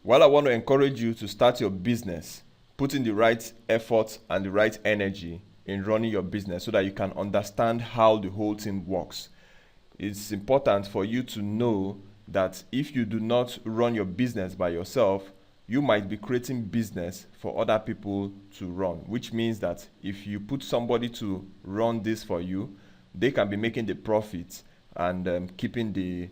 While I want to encourage you to start your business, put in the right effort and the right energy in running your business so that you can understand how the whole thing works. It's important for you to know that if you do not run your business by yourself, you might be creating business for other people to run, which means that if you put somebody to run this for you, they can be making the profits and keeping the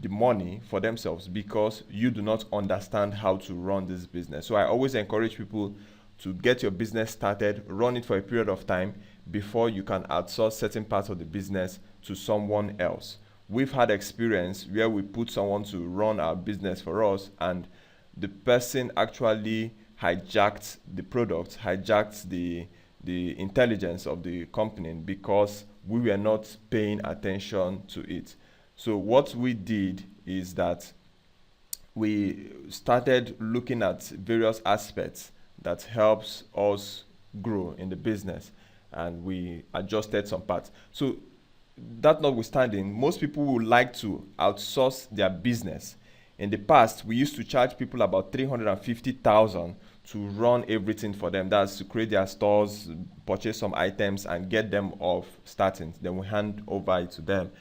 money for themselves because you do not understand how to run this business. So I always encourage people to get your business started, run it for a period of time before you can outsource certain parts of the business to someone else. We've had experience where we put someone to run our business for us and the person actually hijacked the product, hijacked the intelligence of the company because we were not paying attention to it. So what we did is that we started looking at various aspects that helps us grow in the business and we adjusted some parts. So that notwithstanding, most people would like to outsource their business. In the past, we used to charge people about 350,000 to run everything for them. That's to create their stores, purchase some items, and get them off starting. Then we hand over it to them.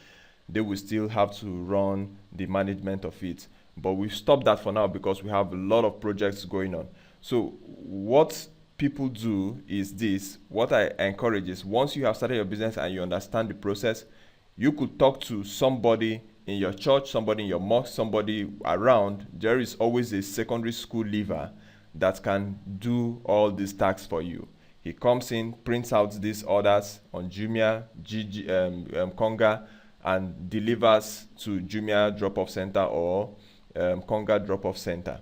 They will still have to run the management of it. But we've stopped that for now because we have a lot of projects going on. So what people do is this. What I encourage is once you have started your business and you understand the process, you could talk to somebody in your church, somebody in your mosque, somebody around. There is always a secondary school leaver that can do all these tasks for you. He comes in, prints out these orders on Jumia, Konga, and delivers to Jumia drop-off center or Konga drop-off center,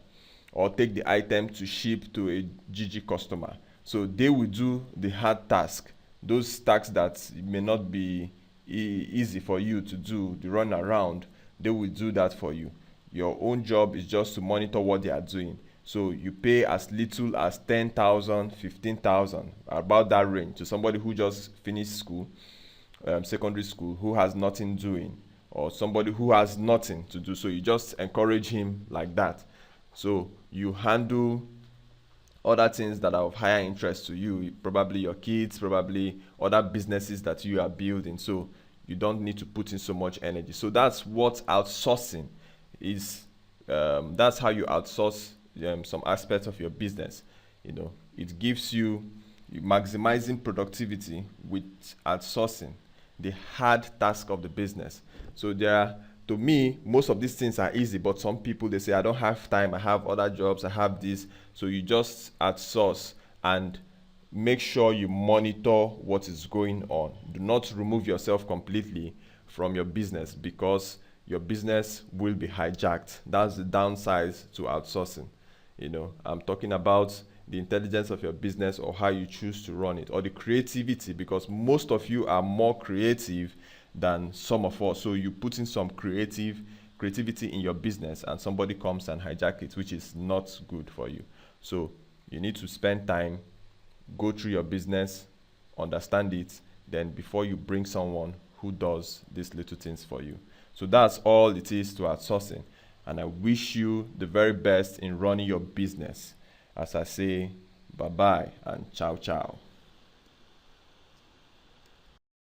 or take the item to ship to a GG customer. So they will do the hard task, those tasks that may not be easy for you to do, the run around, they will do that for you. Your own job is just to monitor what they are doing. So you pay as little as 10,000, 15,000, about that range, to somebody who just finished school, secondary school, who has nothing doing, or somebody who has nothing to do. So you just encourage him like that. So you handle other things that are of higher interest to you, probably your kids, probably other businesses that you are building. So you don't need to put in so much energy. So that's what outsourcing is. That's how you outsource some aspects of your business. It gives you maximizing productivity with outsourcing the hard task of the business. So to me, most of these things are easy, but some people, they say, I don't have time, I have other jobs, I have this. So you just outsource and make sure you monitor what is going on. Do not remove yourself completely from your business because your business will be hijacked. That's the downside to outsourcing. I'm talking about the intelligence of your business or how you choose to run it, or the creativity, because most of you are more creative than some of us. So you put in some creativity in your business and somebody comes and hijack it, which is not good for you. So you need to spend time, go through your business, understand it, then before you bring someone who does these little things for you. So that's all it is to outsourcing. And I wish you the very best in running your business. As I say, bye-bye and ciao, ciao.